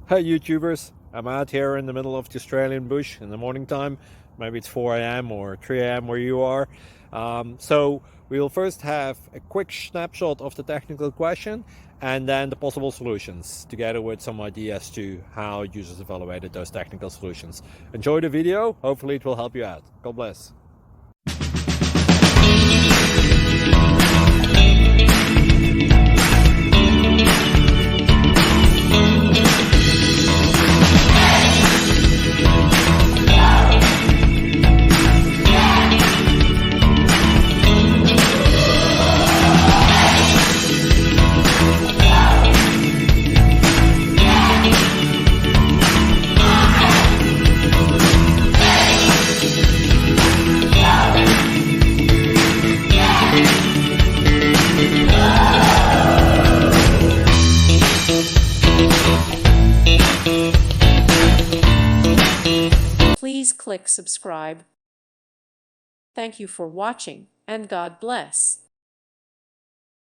Hi YouTubers, I'm out here in the middle of the Australian bush in the morning time. Maybe it's 4 a.m. or 3 a.m. where you are. So we'll first have a quick snapshot of the technical question and then the possible solutions, together with some ideas to how users evaluated those technical solutions. Enjoy the video, hopefully it will help you out. God bless. Please click subscribe. Thank you for watching, and God bless.